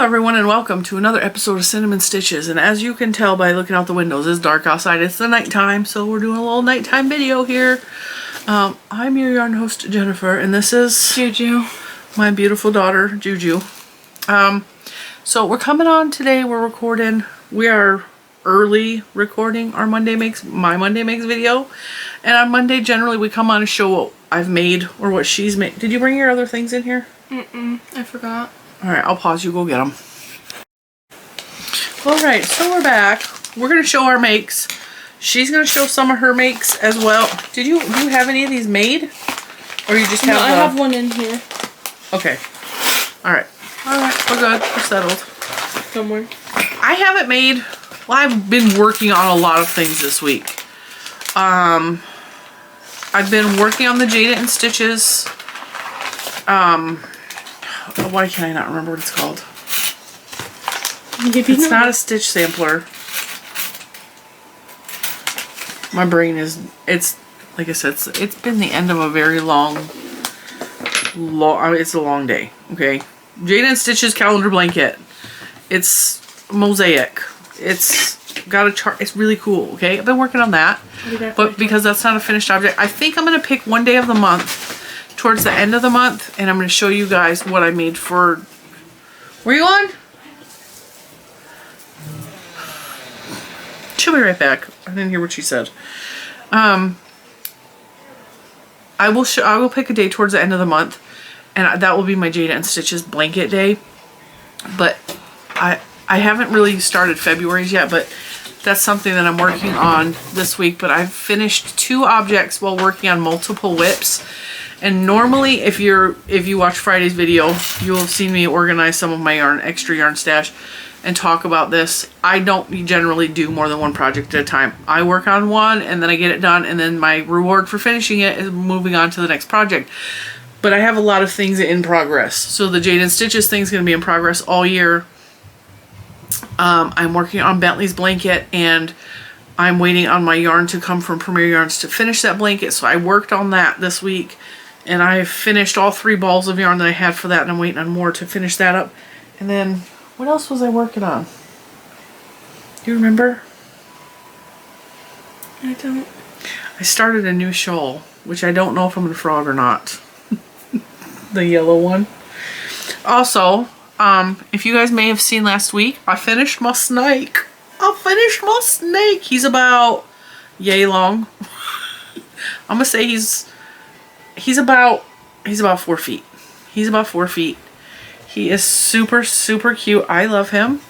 everyone, and welcome to another episode of Cinnamon Stitches. And as you can tell by looking out the windows, it's dark outside. It's the nighttime, so we're doing a little nighttime video here. I'm your yarn host, Jennifer, and this is Juju, my beautiful daughter, Juju. So we're coming on today. We're recording. We are early recording our my Monday Makes video. And on Monday, generally, we come on and show what I've made or what she's made. Did you bring your other things in here? I forgot. Alright, I'll pause you, go get them. Alright, so we're back. We're going to show our makes. She's going to show some of her makes as well. Do you have any of these made? Or you just have I have one in here. Okay. Alright. Alright, we're good. We're settled. Somewhere. I haven't made... Well, I've been working on a lot of things this week. I've been working on the Jujus N Stitches. Why can I not remember what it's called? It's not a stitch sampler. My brain is, it's, like I said, it's been the end of a very long, it's a long day, okay? Jujus N Stitches calendar blanket. It's mosaic. It's got a chart. It's really cool, okay? I've been working on that. But because that's not a finished object, I think I'm going to pick one day of the month towards the end of the month, and I'm going to show you guys what I made for... Where you going? She'll be right back. I didn't hear what she said. I will pick a day towards the end of the month, and that will be my Jujus N Stitches blanket day. But I haven't really started February's yet, but that's something that I'm working on this week. But I've finished 2 objects while working on multiple whips. And normally, if you watch Friday's video, you will have seen me organize some of my extra yarn stash and talk about this. I don't generally do more than one project at a time. I work on one and then I get it done, and then my reward for finishing it is moving on to the next project. But I have a lot of things in progress. So the Jujus N Stitches thing is going to be in progress all year. I'm working on Bentley's blanket, and I'm waiting on my yarn to come from Premier Yarns to finish that blanket. So I worked on that this week. And I finished all 3 balls of yarn that I had for that, and I'm waiting on more to finish that up. And then, what else was I working on? Do you remember? I don't. I started a new shawl, which I don't know if I'm going to frog or not. The yellow one. Also, if you guys may have seen last week, I finished my snake. He's about yay long. I'm going to say he's about 4 feet. He's about 4 feet. He is super, super cute. I love him.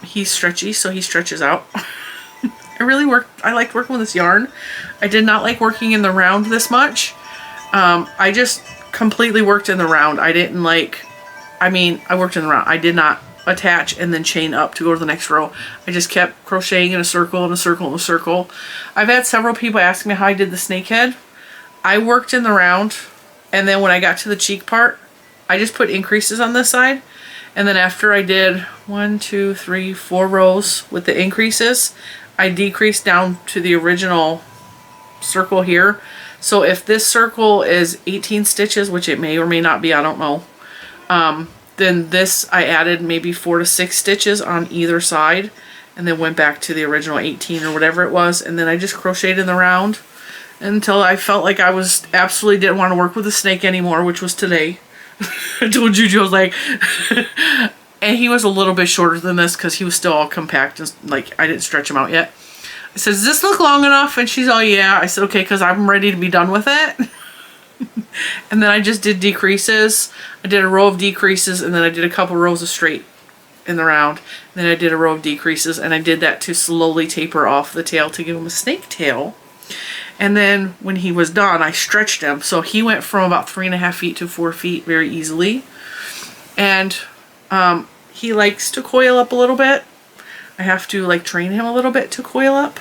He's stretchy, so he stretches out. I liked working with this yarn. I did not like working in the round this much. I just completely worked in the round. I worked in the round. I did not attach and then chain up to go to the next row. I just kept crocheting in a circle and a circle and a circle. I've had several people ask me how I did the snake head. I worked in the round, and then when I got to the cheek part, I just put increases on this side. And then after I did 1, 2, 3, 4 rows with the increases, I decreased down to the original circle here. So if this circle is 18 stitches, which it may or may not be, I don't know, then this I added maybe 4 to 6 stitches on either side, and then went back to the original 18 or whatever it was, and then I just crocheted in the round until I felt like I absolutely didn't want to work with a snake anymore, which was today. I told Juju, I was like, and he was a little bit shorter than this because he was still all compact, and like I didn't stretch him out yet. I said, does this look long enough? And she's all, yeah. I said, okay, because I'm ready to be done with it. And then I just did decreases. I did a row of decreases, and then I did a couple rows of straight in the round. And then I did a row of decreases, and I did that to slowly taper off the tail to give him a snake tail. And then when he was done, I stretched him. So he went from about 3.5 feet to 4 feet very easily. And he likes to coil up a little bit. I have to like train him a little bit to coil up.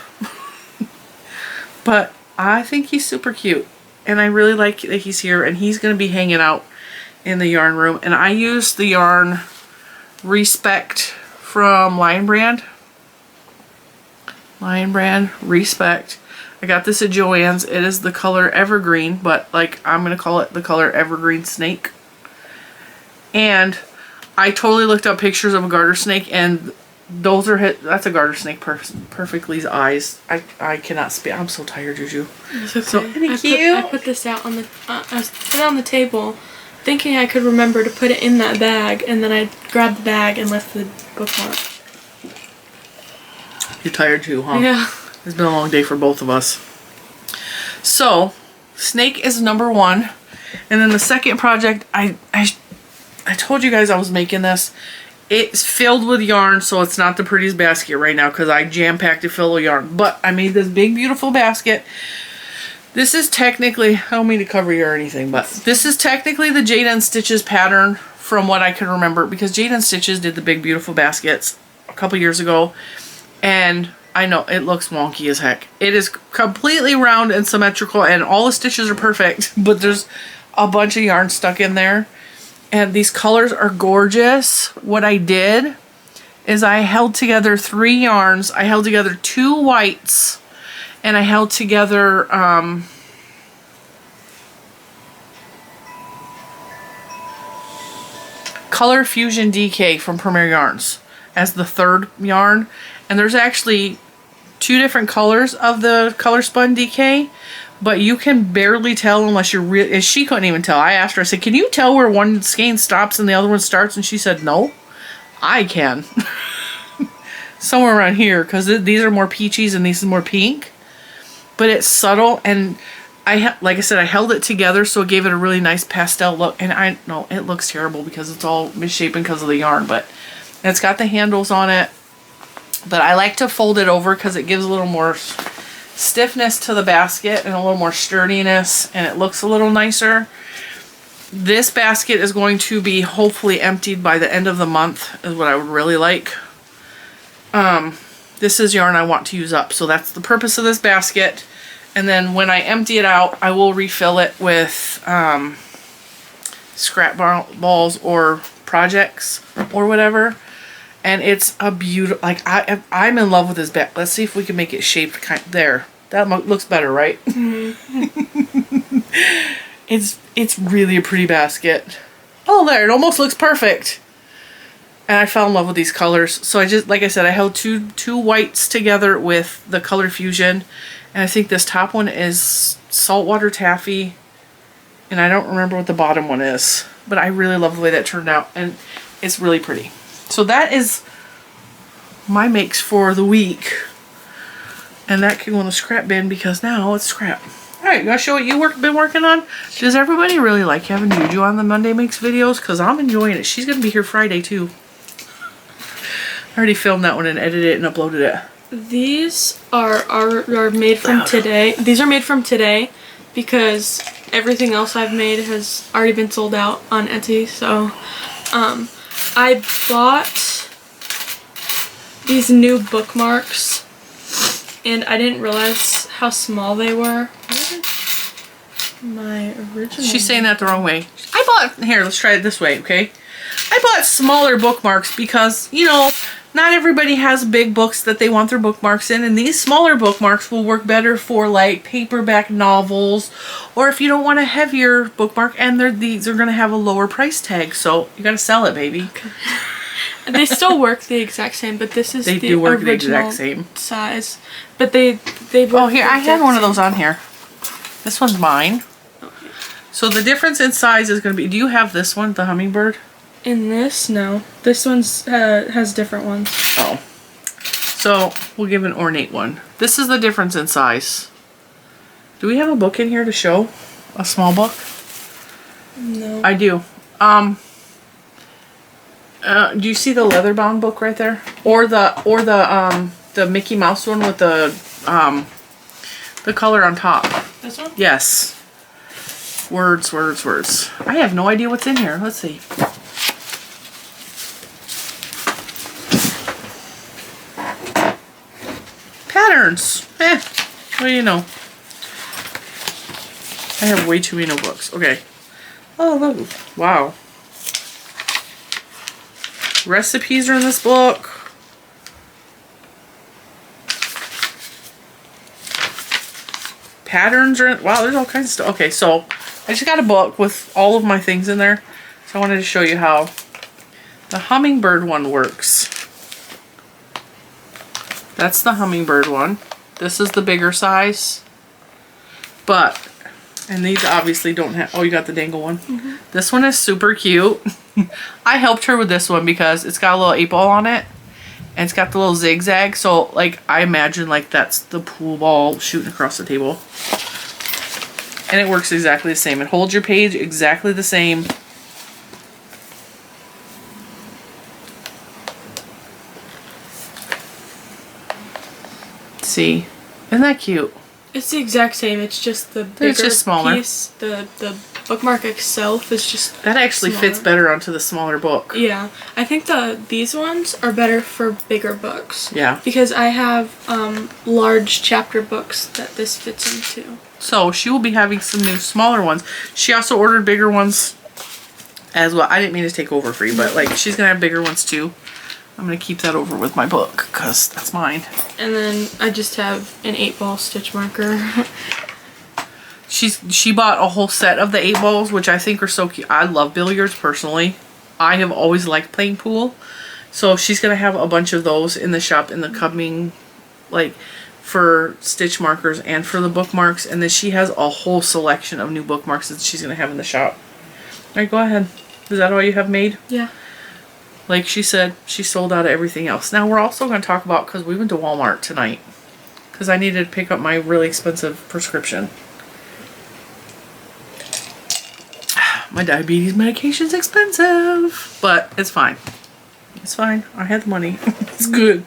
But I think he's super cute. And I really like that he's here. And he's going to be hanging out in the yarn room. And I used the yarn Respect from Lion Brand. Respect. I got this at Joann's. It is the color Evergreen, but like I'm going to call it the color Evergreen Snake. And I totally looked up pictures of a garter snake, and those are that's a garter snake perfectly's eyes. I cannot speak. I'm so tired, Juju. It's okay. So I put this out on the I put it on the table, thinking I could remember to put it in that bag, and then I grabbed the bag and left the bookmark. You're tired too, huh? Yeah. It's been a long day for both of us. So, snake is number 1. And then the second project, I told you guys I was making this. It's filled with yarn, so it's not the prettiest basket right now because I jam-packed it full of yarn. But I made this big, beautiful basket. This is technically, I don't mean to cover you or anything, but this is technically the Juju N Stitches pattern from what I can remember, because Juju N Stitches did the big, beautiful baskets a couple years ago. And I know it looks wonky as heck. It is completely round and symmetrical, and all the stitches are perfect, but there's a bunch of yarn stuck in there. And these colors are gorgeous. What I did is I held together 3 yarns. I held together 2 whites, and I held together Color Fusion DK from Premier Yarns as the 3rd yarn. And there's actually 2 different colors of the color spun DK, but you can barely tell unless you're real. She couldn't even tell. I asked her, I said, can you tell where one skein stops and the other one starts? And she said, no, I can. Somewhere around here, because these are more peachies and these are more pink, but it's subtle. And like I said, I held it together, so it gave it a really nice pastel look. And I know it looks terrible because it's all misshapen because of the yarn, but it's got the handles on it. But I like to fold it over because it gives a little more stiffness to the basket and a little more sturdiness, and it looks a little nicer. This basket is going to be hopefully emptied by the end of the month, is what I would really like. This is yarn I want to use up, so that's the purpose of this basket. And then when I empty it out, I will refill it with scrap balls or projects or whatever. And it's a beautiful, like, I'm in love with this bag. Let's see if we can make it shaped there. That looks better, right? Mm-hmm. It's really a pretty basket. Oh, there, it almost looks perfect. And I fell in love with these colors. So I just, like I said, I held two whites together with the Color Fusion. And I think this top one is Saltwater Taffy. And I don't remember what the bottom one is. But I really love the way that turned out. And it's really pretty. So that is my makes for the week. And that can go in the scrap bin because now it's scrap. Alright, you want to show what you've been working on? Does everybody really like having Juju on the Monday Makes videos? Because I'm enjoying it. She's going to be here Friday too. I already filmed that one and edited it and uploaded it. These are made from today. These are made from today because everything else I've made has already been sold out on Etsy. So, I bought these new bookmarks and I didn't realize how small they were. My original. She's saying that the wrong way. I bought, here, let's try it this way, okay? I bought smaller bookmarks because, you know, not everybody has big books that they want their bookmarks in, and these smaller bookmarks will work better for like paperback novels, or if you don't want a heavier bookmark, and these are going to have a lower price tag, so you got to sell it, baby. Okay. They still work the exact same, but this is they the do work the original exact same size. But they oh, here, I had one of those on here. This one's mine. Okay. So the difference in size is going to be, do you have this one, the hummingbird? In this, no. This one's has different ones. Oh. So we'll give an ornate one. This is the difference in size. Do we have a book in here to show? A small book? No. I do. Do you see the leather bound book right there? Or the Mickey Mouse one with the color on top? This one? Yes. Words, words, words. I have no idea what's in here. Let's see. Patterns. What do you know? I have way too many notebooks. Okay. Oh, look. Wow. Recipes are in this book. Patterns are in, wow, there's all kinds of stuff. Okay, so I just got a book with all of my things in there. So I wanted to show you how The hummingbird one works. That's the hummingbird one. This is the bigger size. But, and these obviously don't have, oh, you got the dangle one. Mm-hmm. This one is super cute. I helped her with this one because it's got a little 8-ball on it. And it's got the little zigzag. So, like, I imagine, like, that's the pool ball shooting across the table. And it works exactly the same. It holds your page exactly the same. See, isn't that cute? It's the exact same. It's just the bigger it's just smaller. piece. The bookmark itself is just that actually smaller. Fits better onto the smaller book. Yeah, I think these ones are better for bigger books. Yeah, because I have large chapter books that this fits into. So she will be having some new smaller ones. She also ordered bigger ones as well. I didn't mean to take over for you, but like she's gonna have bigger ones too. I'm going to keep that over with my book because that's mine. And then I just have an 8-ball stitch marker. She bought a whole set of the 8-balls, which I think are so cute. I love billiards personally. I have always liked playing pool. So she's going to have a bunch of those in the shop in the coming, like, for stitch markers and for the bookmarks. And then she has a whole selection of new bookmarks that she's going to have in the shop. All right, go ahead. Is that all you have made? Yeah. Like she said, she sold out of everything else. Now we're also going to talk about, because we went to Walmart tonight, because I needed to pick up my really expensive prescription. My diabetes medication's expensive, but it's fine. It's fine. I had the money. It's good.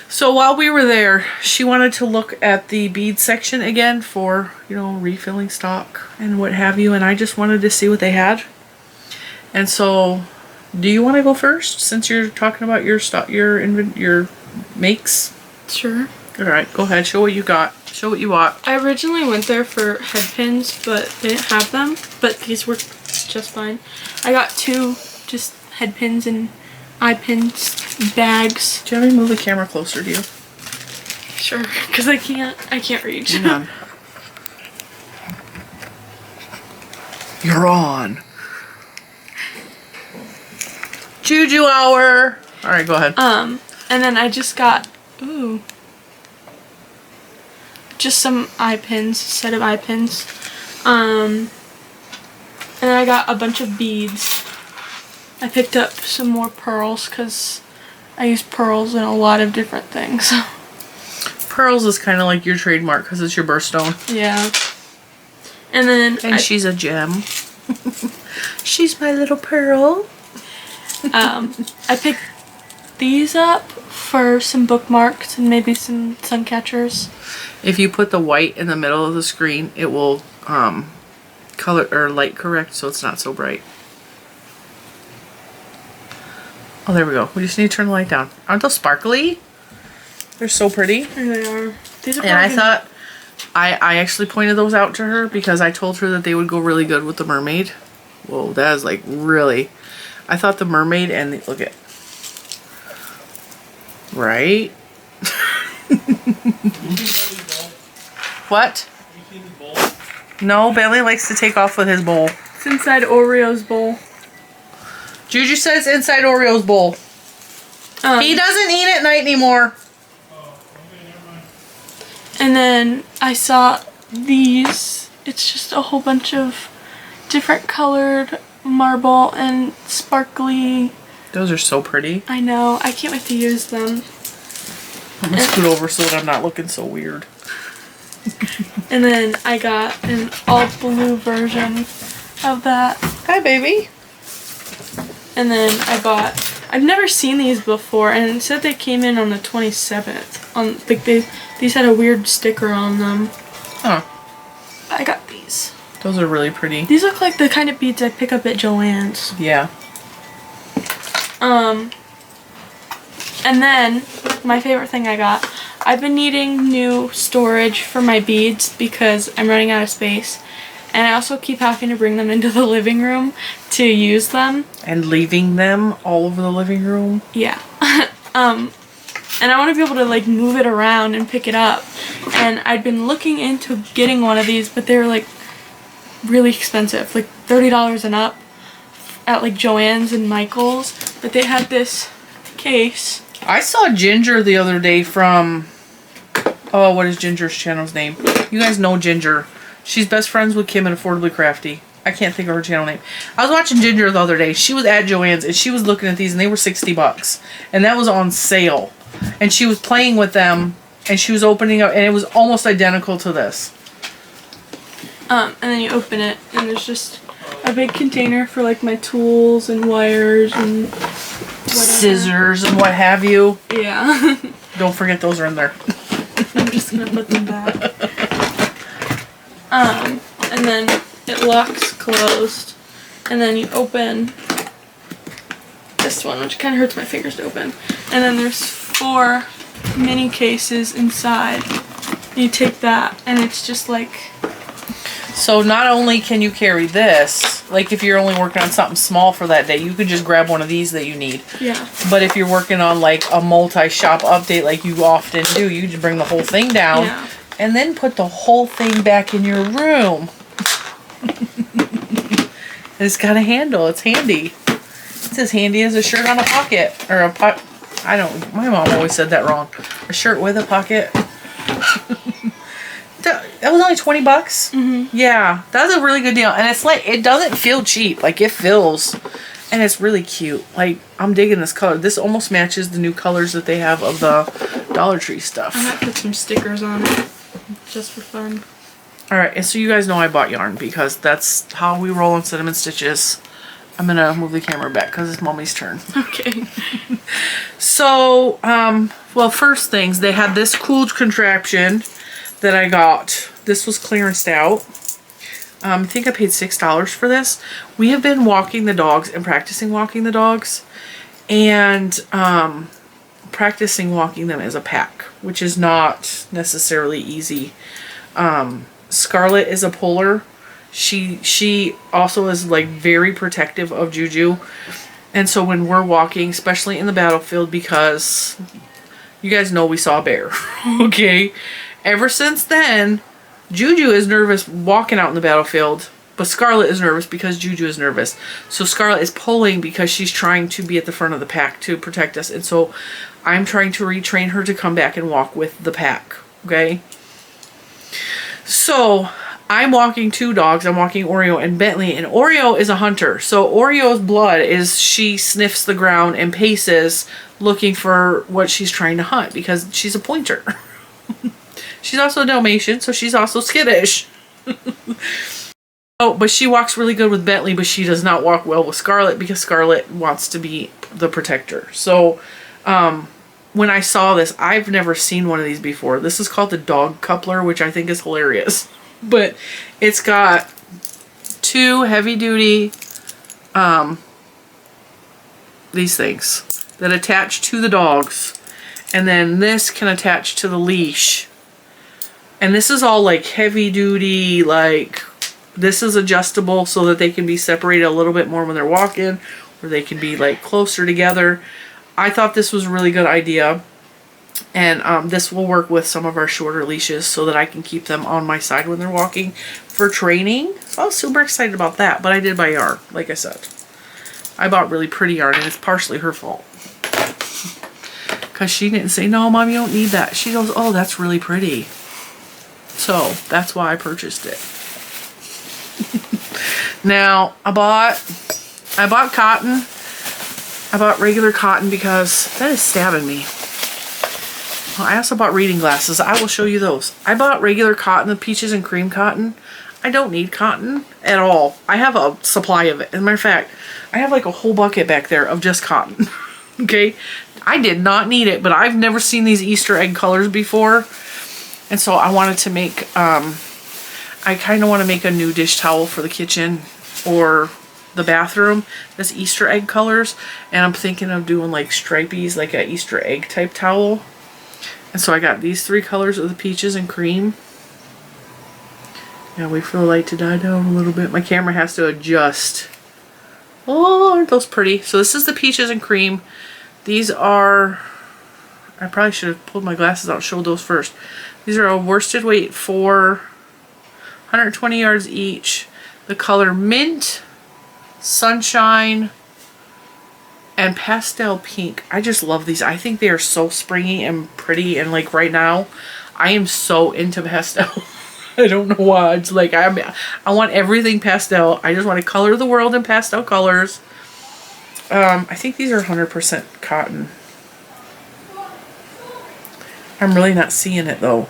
So while we were there, she wanted to look at the bead section again for, you know, refilling stock and what have you. And I just wanted to see what they had. And so... do you want to go first since you're talking about your stock, your makes? Sure. All right, go ahead. Show what you got. Show what you bought. I originally went there for head pins, but they didn't have them. But these work just fine. I got 2 just head pins and eye pins bags. Do you want me to move the camera closer to you? Sure, because I can't reach. Hang on. You're on. Juju hour. All right, go ahead. And then I just got just some eye pins, a set of eye pins. And then I got a bunch of beads. I picked up some more pearls because I use pearls in a lot of different things. Pearls is kind of like your trademark because it's your birthstone. Yeah. And then she's a gem. She's my little pearl. I picked these up for some bookmarks and maybe some sun catchers. If you put the white in the middle of the screen, it will color or light correct so it's not so bright. Oh, there we go. We just need to turn the light down. Aren't those sparkly? They're so pretty. There they are. These are. And I thought I actually pointed those out to her because I told her that they would go really good with the mermaid. Whoa, that is like really. I thought the mermaid and the, look at, right? What? No, Bentley likes to take off with his bowl. It's inside Oreo's bowl. Juju says inside Oreo's bowl. He doesn't eat at night anymore. And then I saw these. It's just a whole bunch of different colored marble and sparkly. Those are so pretty. I know. I can't wait to use them. I'm gonna scoot over so that I'm not looking so weird. And then I got an all blue version of that. Hi, baby. And then I've never seen these before, and it said they came in on the 27th. Like these had a weird sticker on them. Huh. I got these. Those are really pretty. These look like the kind of beads I pick up at Joann's. Yeah. And then, my favorite thing I got, I've been needing new storage for my beads because I'm running out of space. And I also keep having to bring them into the living room to use them. And leaving them all over the living room. Yeah. And I want to be able to like move it around and pick it up. And I'd been looking into getting one of these, but they were like really expensive, like $30 and up. at like Joann's and Michael's, but they had this case. I saw Ginger the other day from, oh, what is Ginger's channel's name? You guys know Ginger. She's best friends with Kim and Affordably Crafty. I can't think of her channel name. I was watching Ginger the other day. She was at Joann's and she was looking at these and they were $60. And that was on sale. And she was playing with them and she was opening up and it was almost identical to this. And then you open it and there's just a big container for like my tools and wires and whatever. Scissors and what have you. Yeah. Don't forget those are in there. I'm just gonna put them back. And then it locks closed. And then you open this one, which kind of hurts my fingers to open. And then there's 4 mini cases inside. You take that and it's just like... So not only can you carry this, like if you're only working on something small for that day, you could just grab one of these that you need. Yeah. But if you're working on like a multi-shop update like you often do, you just bring the whole thing down and then put the whole thing back in your room. It's got a handle. It's handy. It's as handy as a shirt on a pocket. Or a pot. I don't, my mom always said that wrong. A shirt with a pocket. That was only 20 bucks. Mm-hmm. Yeah, that's a really good deal. And it's like, it doesn't feel cheap. Like, it feels, and it's really cute. Like, I'm digging this color. This almost matches the new colors that they have of the Dollar Tree stuff. I might put some stickers on it, just for fun. Alright, and so you guys know I bought yarn because that's how we roll on Cinnamon Stitches. I'm gonna move the camera back because it's Mommy's turn. Okay. So, well, first things, they had this cool contraption that I got. This was clearanced out. I think I paid $6 for this. We have been walking the dogs and practicing walking the dogs and practicing walking them as a pack, which is not necessarily easy. Scarlett is a puller. She also is like very protective of Juju. And so when we're walking, especially in the battlefield, because you guys know we saw a bear, okay? Ever since then, Juju is nervous walking out in the battlefield, but Scarlett is nervous because Juju is nervous. So Scarlett is pulling because she's trying to be at the front of the pack to protect us. And so I'm trying to retrain her to come back and walk with the pack, okay? So I'm walking 2 dogs. I'm walking Oreo and Bentley, and Oreo is a hunter. So Oreo's blood is she sniffs the ground and paces looking for what she's trying to hunt because she's a pointer. She's also a Dalmatian, so she's also skittish. Oh, but she walks really good with Bentley, but she does not walk well with Scarlett because Scarlett wants to be the protector. So when I saw this, I've never seen one of these before. This is called the dog coupler, which I think is hilarious. But it's got 2 heavy-duty these things that attach to the dogs. And then this can attach to the leash. And this is all like heavy duty, like this is adjustable so that they can be separated a little bit more when they're walking, or they can be like closer together. I thought this was a really good idea. And this will work with some of our shorter leashes so that I can keep them on my side when they're walking for training. So I was super excited about that, but I did buy yarn, like I said. I bought really pretty yarn and it's partially her fault. Because she didn't say, no, Mom, you don't need that. She goes, oh, that's really pretty. So that's why I purchased it. Now, I bought cotton. I bought regular cotton because that is stabbing me. Well, I also bought reading glasses. I will show you those. I bought regular cotton, the peaches and cream cotton. I don't need cotton at all. I have a supply of it. As a matter of fact, I have like a whole bucket back there of just cotton. Okay? I did not need it, but I've never seen these Easter egg colors before. And so I wanted to make, I kind of want to make a new dish towel for the kitchen or the bathroom that's Easter egg colors. And I'm thinking of doing like stripies, like a Easter egg type towel. And so I got these 3 colors of the peaches and cream. Yeah, wait for the light to die down a little bit. My camera has to adjust. Oh, aren't those pretty? So this is the peaches and cream. These are, I probably should have pulled my glasses out and showed those first. These are a worsted weight for 120 yards each. The color mint, Sunshine, and Pastel Pink. I just love these. I think they are so springy and pretty, and like right now I am so into pastel. I don't know why. It's like I want everything pastel. I just want to color the world in pastel colors. I think these are 100% cotton. I'm really not seeing it though.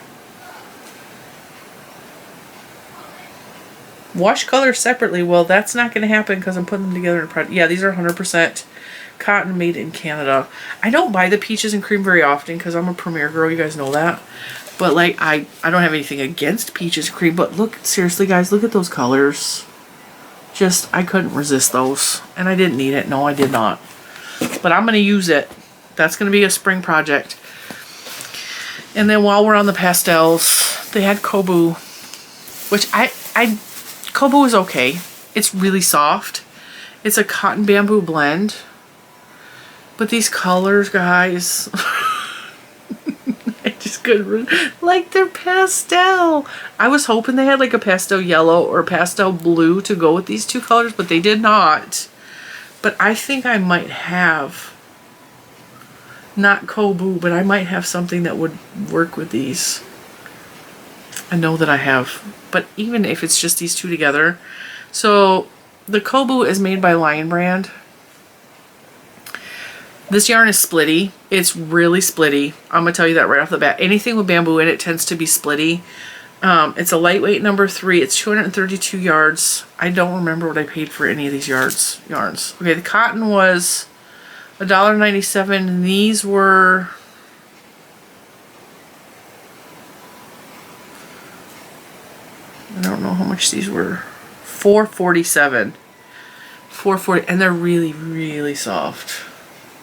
Wash colors separately. Well, that's not going to happen because I'm putting them together in a product. Yeah, these are 100% cotton, made in Canada. I don't buy the peaches and cream very often because I'm a Premier girl. You guys know that. But like, I don't have anything against peaches and cream. But look, seriously, guys, look at those colors. Just, I couldn't resist those. And I didn't need it. No, I did not. But I'm going to use it. That's going to be a spring project. And then while we're on the pastels, they had Kobu, which Kobu is okay. It's really soft. It's a cotton bamboo blend. But these colors, guys, I just couldn't, like, they're pastel. I was hoping they had like a pastel yellow or pastel blue to go with these two colors, but they did not. But I think I might have, not Kobu, but I might have something that would work with these. I know that I have, but even if it's just these two together. So the Kobu is made by Lion Brand. This yarn is splitty. It's really splitty. I'm going to tell you that right off the bat. Anything with bamboo in it tends to be splitty. It's a lightweight number 3. It's 232 yards. I don't remember what I paid for any of these yarns. Okay, the cotton was $1.97, and these were... I don't know how much these were. $4.47. $4.40, and they're really, really soft.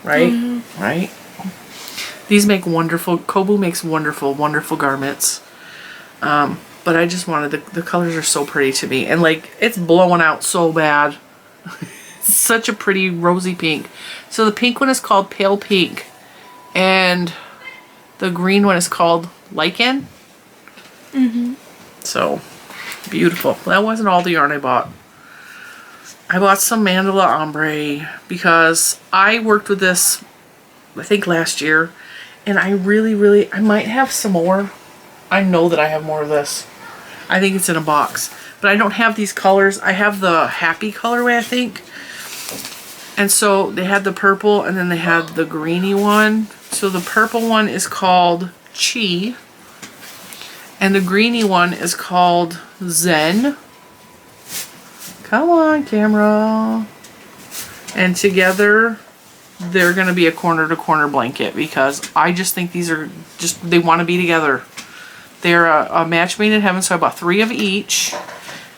Right? Mm-hmm. Right? These make wonderful, Kobu makes wonderful, wonderful garments. But I just wanted, the colors are so pretty to me. And like, it's blowing out so bad. It's such a pretty rosy pink. So the pink one is called Pale Pink. And the green one is called Lichen. Mm-hmm. So, beautiful. That wasn't all the yarn I bought. I bought some Mandala Ombre because I worked with this, I think last year, and I really, I might have some more. I know that I have more of this. I think it's in a box, but I don't have these colors. I have the Happy colorway, I think. And so they had the purple, and then they had the greeny one. So the purple one is called Chi, and the greeny one is called Zen. Come on, camera. And together, they're going to be a corner-to-corner blanket because I just think these are just, they want to be together. They're a match made in heaven, so I bought 3 of each.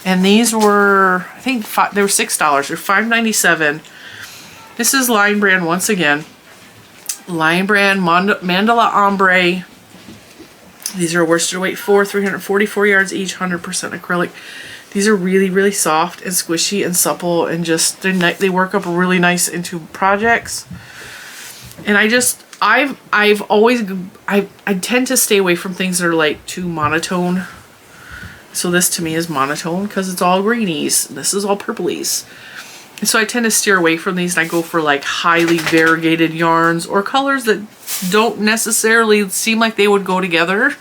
And these were, I think, they were $6. They're $5.97. This is Lion Brand once again. Lion Brand Mandala Ombre. These are worsted weight 4, 344 yards each, 100% acrylic. These are really, really soft and squishy and supple, and just they work up really nice into projects. And I tend to stay away from things that are like too monotone. So this to me is monotone because it's all greenies. This is all purplies. And so I tend to steer away from these, and I go for like highly variegated yarns or colors that don't necessarily seem like they would go together.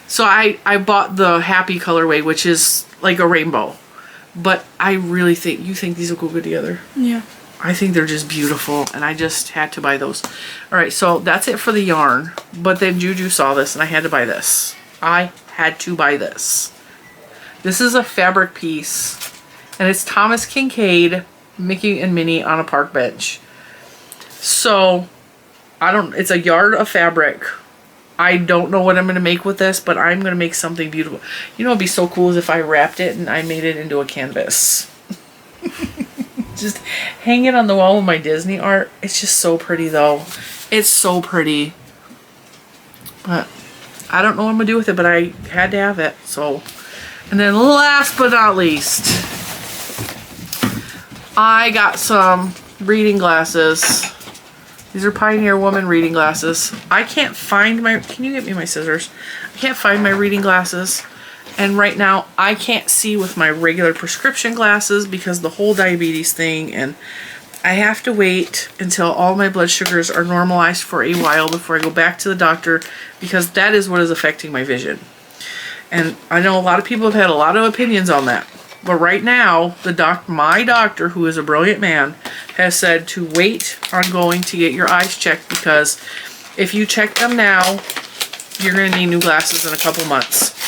So I bought the Happy colorway, which is like a rainbow. But I really think, you think these will go good together? Yeah. I think they're just beautiful, and I just had to buy those. Alright, so that's it for the yarn. But then Juju saw this, and I had to buy this. I had to buy this. This is a fabric piece, and it's Thomas Kincaid, Mickey and Minnie on a Park Bench. So, it's a yard of fabric. I don't know what I'm going to make with this, but I'm going to make something beautiful. You know what would be so cool is if I wrapped it and I made it into a canvas. Just hang it on the wall with my Disney art. It's just so pretty though. It's so pretty. But I don't know what I'm going to do with it, but I had to have it. So, and then last but not least, I got some reading glasses. These are Pioneer Woman reading glasses. I can't find my, can you get me my scissors? I can't find my reading glasses. And right now I can't see with my regular prescription glasses because the whole diabetes thing, and I have to wait until all my blood sugars are normalized for a while before I go back to the doctor, because that is what is affecting my vision. And I know a lot of people have had a lot of opinions on that. But right now, my doctor, who is a brilliant man, has said to wait on going to get your eyes checked, because if you check them now, you're going to need new glasses in a couple months.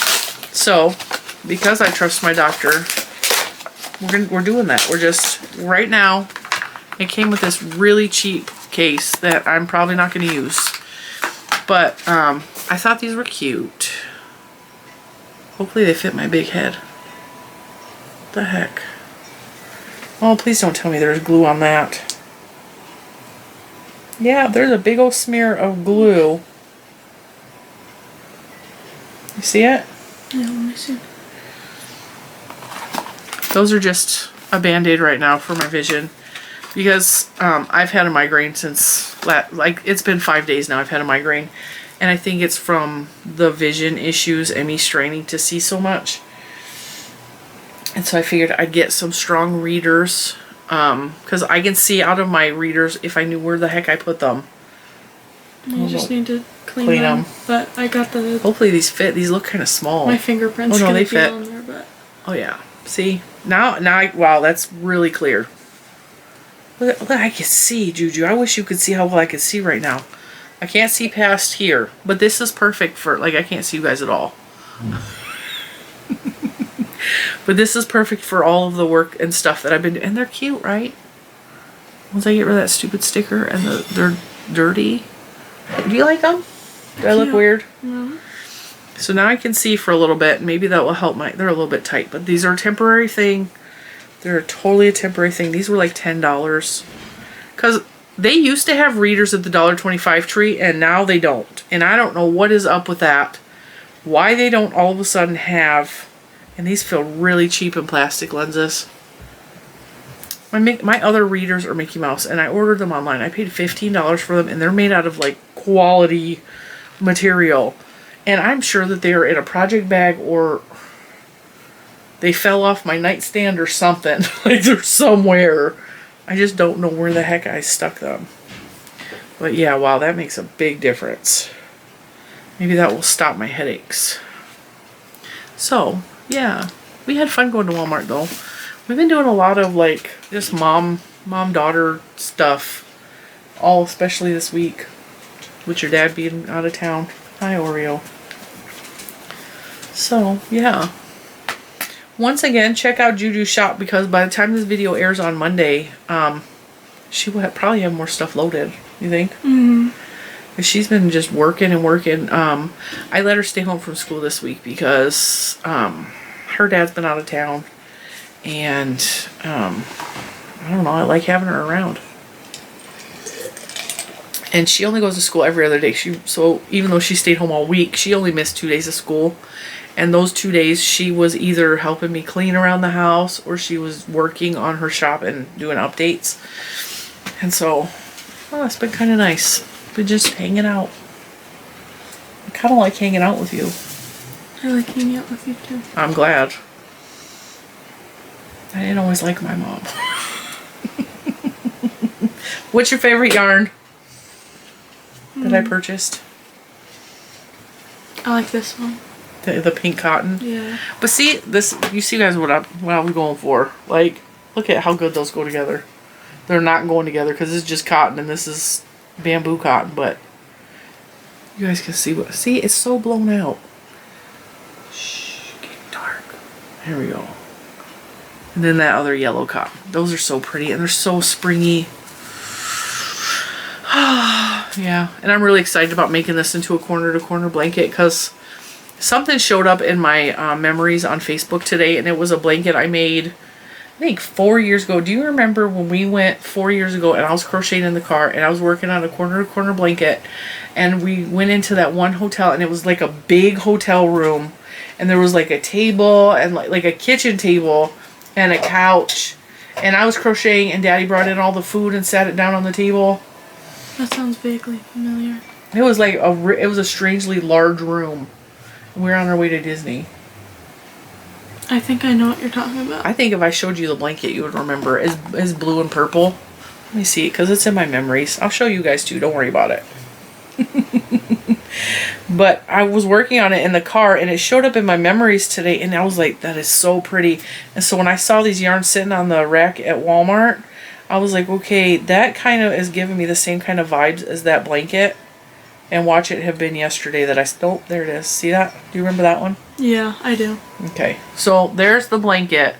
So, because I trust my doctor, we're doing that. We're just, right now, it came with this really cheap case that I'm probably not going to use. But I thought these were cute. Hopefully they fit my big head. What the heck? Oh, please don't tell me there's glue on that. Yeah, there's a big old smear of glue. You see it? Yeah, let me see. Those are just a band-aid right now for my vision, because I've had a migraine since, it's been 5 days now I've had a migraine, and I think it's from the vision issues and me straining to see so much. And so I figured I'd get some strong readers, because I can see out of my readers if I knew where the heck I put them. You just need to clean them. But I got the... Hopefully these fit. These look kind of small. My fingerprints they be fit. on there, but... Oh yeah. See? Now wow, that's really clear. Look, I can see, Juju. I wish you could see how well I can see right now. I can't see past here, but this is perfect for, like, I can't see you guys at all. But this is perfect for all of the work and stuff that I've been doing. And they're cute, right? Once I get rid of that stupid sticker and they're dirty. Do you like them? Do I look weird? No. So now I can see for a little bit. Maybe that will help they're a little bit tight, but these are a temporary thing. They're totally a temporary thing. These were like $10. Because they used to have readers at the $1.25 tree, and now they don't. And I don't know what is up with that. Why they don't all of a sudden have... And these feel really cheap in plastic lenses. My other readers are Mickey Mouse, and I ordered them online. I paid $15 for them, and they're made out of, like, quality material. And I'm sure that they are in a project bag, or they fell off my nightstand or something. Like, they're somewhere. I just don't know where the heck I stuck them. But yeah, wow, that makes a big difference. Maybe that will stop my headaches. So, yeah. We had fun going to Walmart, though. We've been doing a lot of, like, just mom-daughter stuff. Especially this week. With your dad being out of town. Hi, Oreo. So, yeah. Once again, check out Juju's shop, because by the time this video airs on Monday, she will probably have more stuff loaded. You think? Mm-hmm. She's been just working and working. I let her stay home from school this week because her dad's been out of town. And, I don't know, I like having her around. And she only goes to school every other day. So even though she stayed home all week, she only missed 2 days of school. And those 2 days, she was either helping me clean around the house, or she was working on her shop and doing updates. And so, oh, it's been kind of nice. Been just hanging out. I kind of like hanging out with you. I like hanging out with you too. I'm glad. I didn't always like my mom. What's your favorite yarn that I purchased? I like this one. The pink cotton? Yeah. But see, you see guys what I was going for. Like, look at how good those go together. They're not going together because this is just cotton and this is bamboo cotton, but you guys can see see, it's so blown out. Shh, getting dark. There we go. And then that other yellow cotton. Those are so pretty and they're so springy. Yeah, and I'm really excited about making this into a corner-to-corner blanket because something showed up in my memories on Facebook today, and it was a blanket I made, I think 4 years ago. Do you remember when we went 4 years ago and I was crocheting in the car and I was working on a corner-to-corner blanket, and we went into that one hotel and it was like a big hotel room, and there was like a table and like a kitchen table and a couch, and I was crocheting and Daddy brought in all the food and sat it down on the table. That sounds vaguely familiar. It was like it was a strangely large room. We were on our way to Disney. I think I know what you're talking about. I think if I showed you the blanket, you would remember. It's blue and purple. Let me see, because it's in my memories. I'll show you guys too. Don't worry about it. But I was working on it in the car, and it showed up in my memories today, and I was like, that is so pretty. And so when I saw these yarns sitting on the rack at Walmart, I was like, okay, that kind of is giving me the same kind of vibes as that blanket. And watch it have been yesterday that oh, there it is. See that? Do you remember that one? Yeah, I do. Okay, so there's the blanket.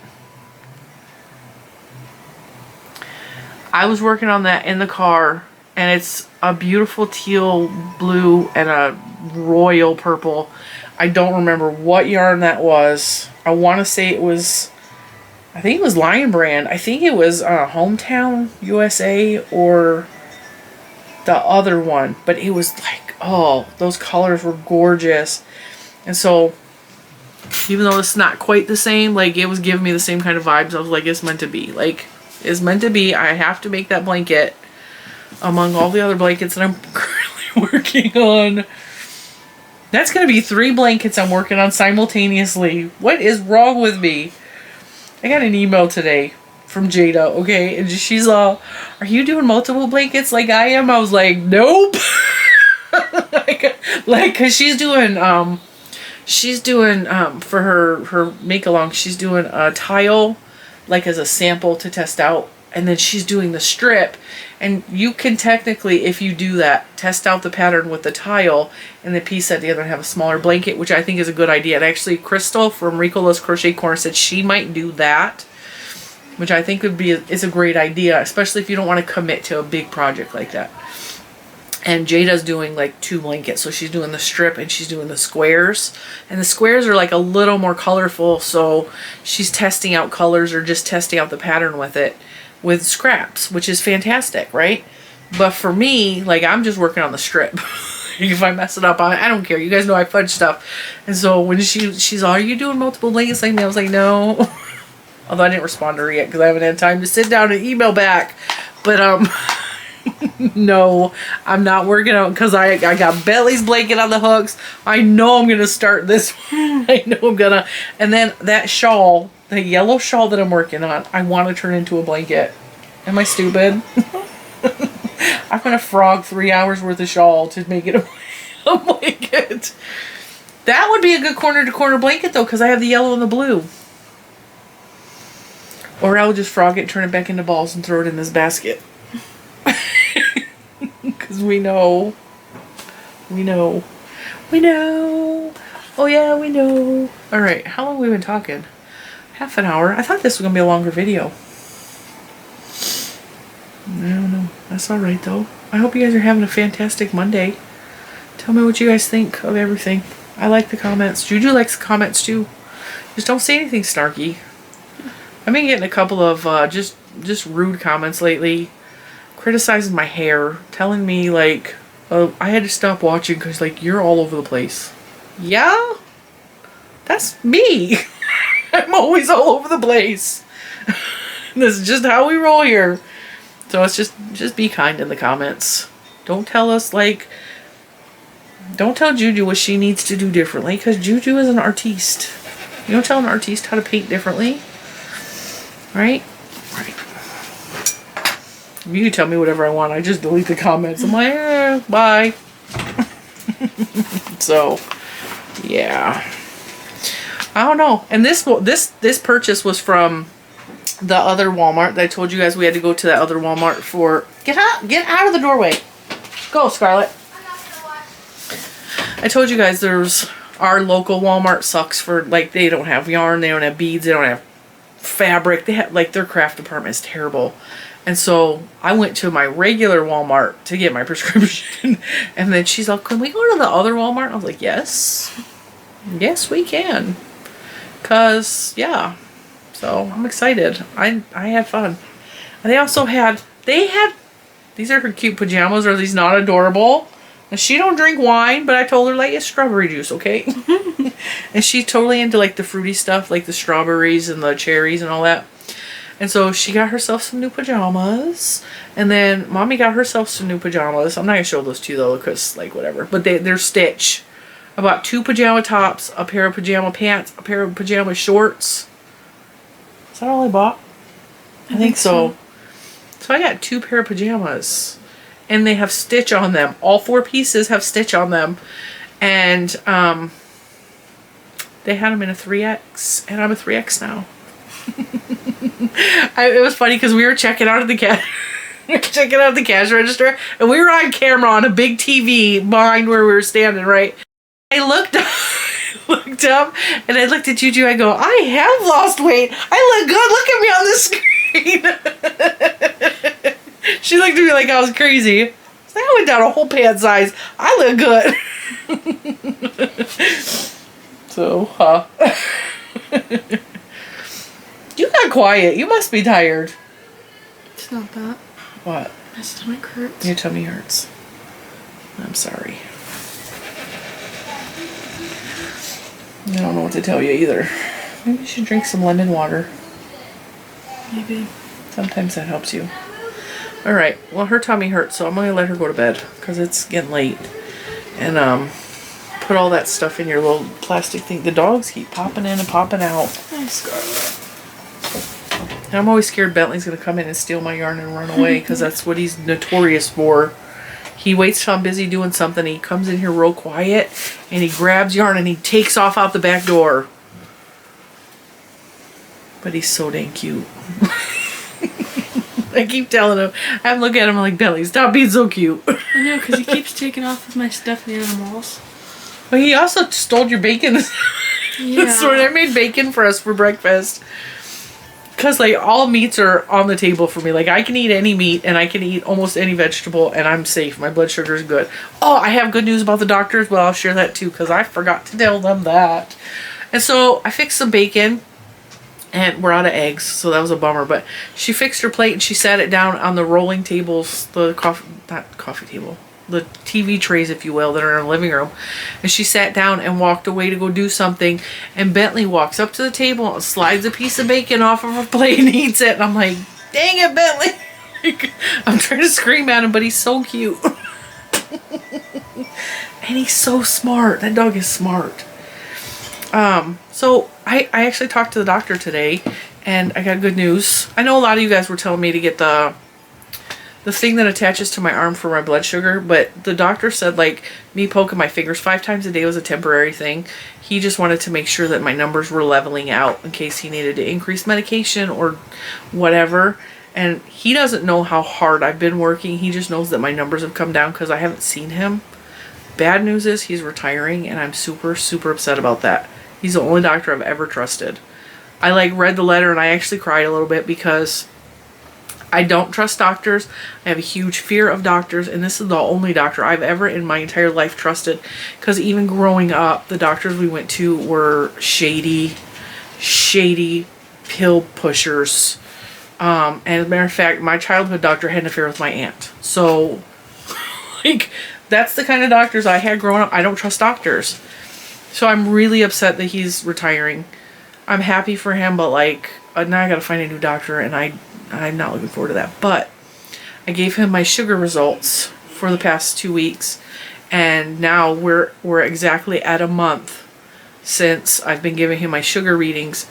I was working on that in the car, and it's a beautiful teal blue and a royal purple. I don't remember what yarn that was. I want to say I think it was Lion Brand. I think it was Hometown USA or the other one, but it was like, oh, those colors were gorgeous. And so even though it's not quite the same, like it was giving me the same kind of vibes. I was like, it's meant to be. Like, it's meant to be. I have to make that blanket among all the other blankets that I'm currently working on. That's going to be 3 blankets I'm working on simultaneously. What is wrong with me? I got an email today from Jada, okay? And she's all, are you doing multiple blankets like I am? I was like, nope. like, cause she's doing for her make along, she's doing a tile like as a sample to test out, and then she's doing the strip. And you can technically, if you do that, test out the pattern with the tile and the piece at the other and have a smaller blanket, which I think is a good idea. And actually Crystal from Ricola's Crochet Corner said she might do that, which I think is a great idea, especially if you don't want to commit to a big project like that. And Jada's doing like 2 blankets. So she's doing the strip and she's doing the squares. And the squares are like a little more colorful. So she's testing out colors or just testing out the pattern with it with scraps, which is fantastic, right? But for me, like, I'm just working on the strip. If I mess it up, I don't care. You guys know I fudge stuff. And so when she's all, are you doing multiple blankets like me? I was like, no. Although I didn't respond to her yet because I haven't had time to sit down and email back. But no, I'm not working out because I got Bentley's blanket on the hooks. I know I'm gonna start this one. I know I'm gonna. And then that shawl, the yellow shawl that I'm working on, I want to turn into a blanket. Am I stupid? I'm gonna frog 3 hours worth of shawl to make it a blanket. That would be a good corner to corner blanket though, because I have the yellow and the blue. Or I'll just frog it, turn it back into balls, and throw it in this basket. Because we know. Oh yeah, we know. Alright, how long have we been talking? Half an hour. I thought this was going to be a longer video. I don't know. That's alright though. I hope you guys are having a fantastic Monday. Tell me what you guys think of everything. I like the comments. Juju likes the comments too. Just don't say anything snarky. I've been getting a couple of just rude comments lately. Criticizing my hair. Telling me like, oh, I had to stop watching because like you're all over the place. Yeah? That's me. I'm always all over the place. This is just how we roll here. So it's just be kind in the comments. Don't tell us like, don't tell Juju what she needs to do differently because Juju is an artiste. You don't tell an artiste how to paint differently. Right? Right. You can tell me whatever I want. I just delete the comments. I'm like, bye. So, yeah. I don't know. And this purchase was from the other Walmart that I told you guys we had to go to that other Walmart for. Get out of the doorway. Go, Scarlett. I told you guys there's our local Walmart sucks for like they don't have yarn, they don't have beads, they don't have fabric. They have like their craft department is terrible. And so I went to my regular Walmart to get my prescription. And then she's like, can we go to the other Walmart? I was like, yes. Yes, we can. Cause yeah. So I'm excited. I had fun. And they also had these are her cute pajamas. Are these not adorable? And she don't drink wine, but I told her like it's strawberry juice, okay? And she's totally into like the fruity stuff, like the strawberries and the cherries and all that. And so she got herself some new pajamas. And then Mommy got herself some new pajamas. I'm not going to show those to you though, because like whatever. But they're Stitch. I bought 2 pajama tops, a pair of pajama pants, a pair of pajama shorts. Is that all I bought? I think so. So I got 2 pair of pajamas. And they have stitch on them. All 4 pieces have stitch on them. And they had them in a 3X. And I'm a 3X now. It was funny because we were checking out of the cash register, and we were on camera on a big TV behind where we were standing, right? I looked up and I looked at Juju. I go, I have lost weight. I look good. Look at me on the screen. She looked at me like I was crazy. I went down a whole pant size. I look good. So, you got quiet. You must be tired. It's not that. What? My stomach hurts. Your tummy hurts. I'm sorry. I don't know what to tell you either. Maybe you should drink some lemon water. Maybe. Sometimes that helps you. Alright, well her tummy hurts, so I'm going to let her go to bed because it's getting late. And put all that stuff in your little plastic thing. The dogs keep popping in and popping out. Hi, Scarlet. And I'm always scared Bentley's going to come in and steal my yarn and run away because that's what he's notorious for. He waits till I'm busy doing something. He comes in here real quiet and he grabs yarn and he takes off out the back door. But he's so dang cute. I keep telling him. I'm looking at him like, Bentley, stop being so cute. I know, because he keeps taking off with my stuffed animals. But he also stole your bacon. Yeah. So I made bacon for us for breakfast. Because, like, all meats are on the table for me. Like, I can eat any meat and I can eat almost any vegetable and I'm safe. My blood sugar is good. Oh, I have good news about the doctors. Well, I'll share that too because I forgot to tell them that. And so I fixed some bacon and we're out of eggs. So that was a bummer. But she fixed her plate and she sat it down on the rolling tables, the the TV trays, if you will, that are in our living room. And she sat down and walked away to go do something. And Bentley walks up to the table and slides a piece of bacon off of her plate and eats it. And I'm like, dang it, Bentley. I'm trying to scream at him, but he's so cute. And he's so smart. That dog is smart. So I actually talked to the doctor today and I got good news. I know a lot of you guys were telling me to get the thing that attaches to my arm for my blood sugar, but the doctor said, like, me poking my fingers 5 times a day was a temporary thing. He just wanted to make sure that my numbers were leveling out in case he needed to increase medication or whatever. And he doesn't know how hard I've been working. He just knows that my numbers have come down because I haven't seen him. Bad news is he's retiring and I'm super, super upset about that. He's the only doctor I've ever trusted. I, like, read the letter and I actually cried a little bit because I don't trust doctors. I have a huge fear of doctors, and this is the only doctor I've ever in my entire life trusted. Because even growing up, the doctors we went to were shady pill pushers. And as a matter of fact, my childhood doctor had an affair with my aunt. So, like, that's the kind of doctors I had growing up. I don't trust doctors. So I'm really upset that he's retiring. I'm happy for him, but, like, now I gotta find a new doctor, and I'm not looking forward to that. But I gave him my sugar results for the past 2 weeks, and now we're exactly at a month since I've been giving him my sugar readings.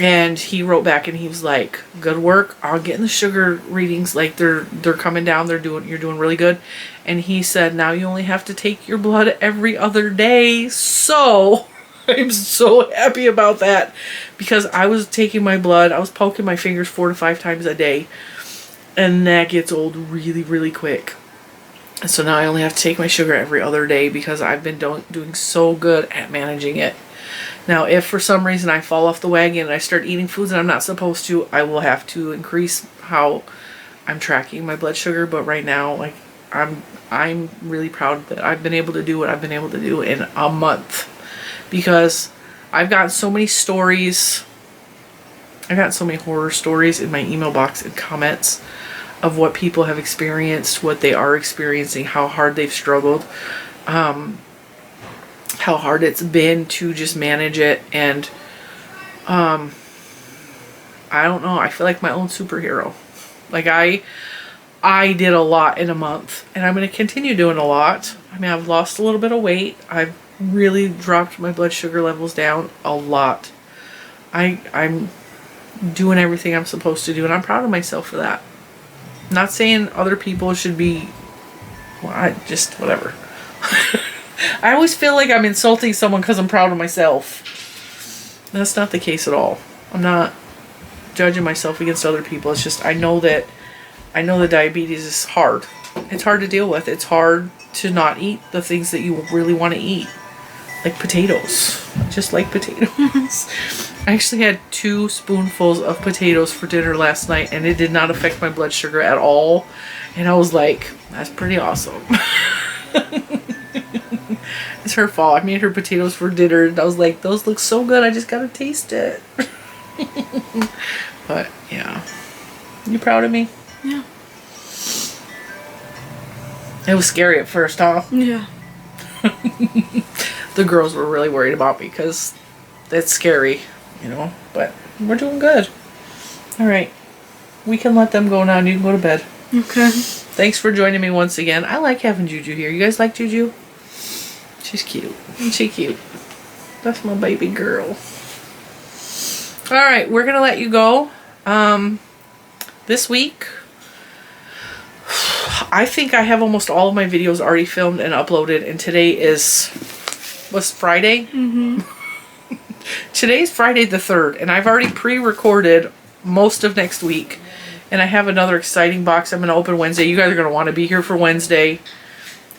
And he wrote back and he was like, good work. I'm getting the sugar readings, like they're coming down. You're doing really good. And he said, now you only have to take your blood every other day. So I'm so happy about that because I was taking my blood. I was poking my fingers 4 to 5 times a day. And that gets old really, really quick. And so now I only have to take my sugar every other day because I've been doing so good at managing it. Now, if for some reason I fall off the wagon and I start eating foods that I'm not supposed to, I will have to increase how I'm tracking my blood sugar. But right now, like, I'm really proud that I've been able to do what I've been able to do in a month. Because I've got so many stories. I got so many horror stories in my email box and comments of what people have experienced, what they are experiencing, how hard they've struggled. How hard it's been to just manage it, and I don't know, I feel like my own superhero. Like I did a lot in a month, and I'm going to continue doing a lot. I mean, I've lost a little bit of weight. I've really dropped my blood sugar levels down a lot. I'm doing everything I'm supposed to do, and I'm proud of myself for that. Not saying other people should be, well, I just, whatever. I always feel like I'm insulting someone because I'm proud of myself. That's not the case at all. I'm not judging myself against other people. It's just I know that diabetes is hard. It's hard to deal with. It's hard to not eat the things that you really want to eat. Like potatoes. I just like potatoes. I actually had 2 spoonfuls of potatoes for dinner last night, and it did not affect my blood sugar at all. And I was like, that's pretty awesome. It's her fault. I made her potatoes for dinner, and I was like, those look so good. I just gotta taste it. But yeah, you proud of me? Yeah. It was scary at first, huh? Yeah. The girls were really worried about me because it's scary, you know, but we're doing good. All right. We can let them go now and you can go to bed. Okay. Thanks for joining me once again. I like having Juju here. You guys like Juju? She's cute. Isn't she cute? That's my baby girl. All right. We're going to let you go. This week, I think I have almost all of my videos already filmed and uploaded, and today was Friday? Mm-hmm. Today's Friday the 3rd, and I've already pre-recorded most of next week, and I have another exciting box I'm going to open Wednesday. You guys are going to want to be here for Wednesday.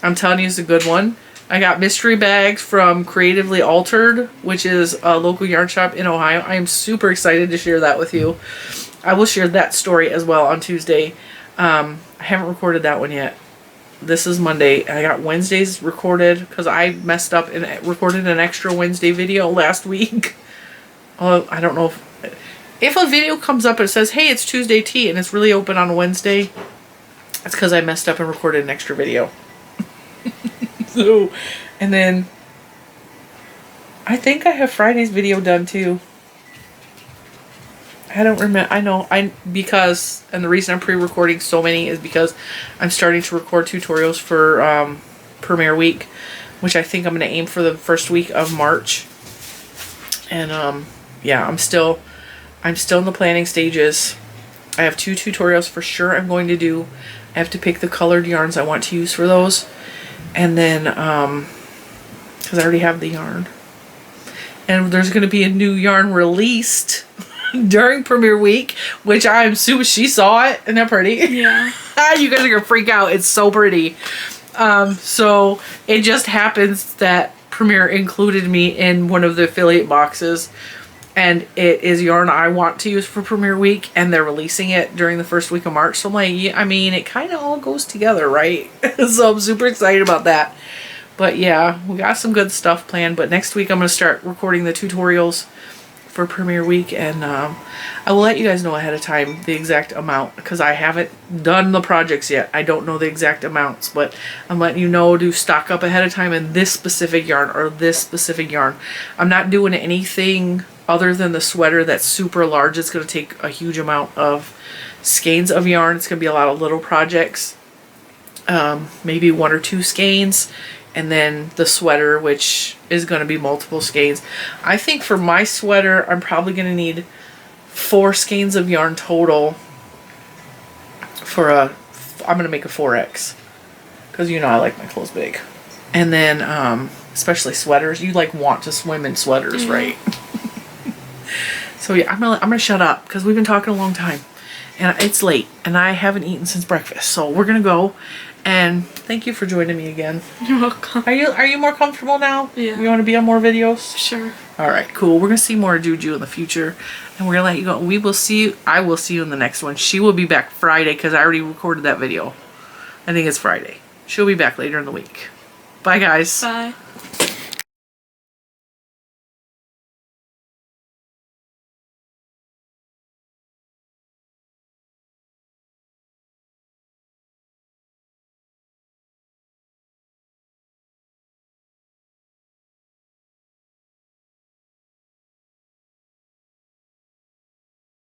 I'm telling you, it's a good one. I got mystery bags from Creatively Altered, which is a local yarn shop in Ohio. I am super excited to share that with you. I will share that story as well on Tuesday. I haven't recorded that one yet. This is Monday. I got Wednesdays recorded because I messed up and recorded an extra Wednesday video last week. I don't know if a video comes up and it says, hey, it's Tuesday tea, and it's really open on a Wednesday. It's because I messed up and recorded an extra video. So, and then I think I have Friday's video done too. I don't remember. I know. Because, and the reason I'm pre-recording so many is because I'm starting to record tutorials for Premiere Week, which I think I'm going to aim for the first week of March. And yeah, I'm still in the planning stages. I have 2 tutorials for sure I'm going to do. I have to pick the colored yarns I want to use for those, and then because I already have the yarn, and there's going to be a new yarn released during Premiere Week, which I'm super. She saw it, and they're pretty. Yeah. You guys are gonna freak out. It's so pretty. So it just happens that Premiere included me in one of the affiliate boxes, and it is yarn I want to use for Premiere Week, and they're releasing it during the first week of March. So I'm like, yeah, I mean, it kind of all goes together, right? So I'm super excited about that. But yeah, we got some good stuff planned. But next week I'm gonna start recording the tutorials for Premiere Week, and I will let you guys know ahead of time the exact amount, because I haven't done the projects yet. I don't know the exact amounts, but I'm letting you know to stock up ahead of time in this specific yarn or this specific yarn. I'm not doing anything other than the sweater that's super large. It's going to take a huge amount of skeins of yarn. It's going to be a lot of little projects, maybe 1 or 2 skeins. And then the sweater, which is going to be multiple skeins. I think for my sweater, I'm probably going to need 4 skeins of yarn total for I'm going to make a 4X. Because you know I like my clothes big. And then, especially sweaters. You like want to swim in sweaters, right? So yeah, I'm gonna shut up because we've been talking a long time. And it's late. And I haven't eaten since breakfast. So we're going to go. And thank you for joining me again. You're welcome. Are you more comfortable now? Yeah. You want to be on more videos? Sure. All right, cool. We're going to see more of Juju in the future. And we're going to let you go. We will see you. I will see you in the next one. She will be back Friday because I already recorded that video. I think it's Friday. She'll be back later in the week. Bye, guys. Bye.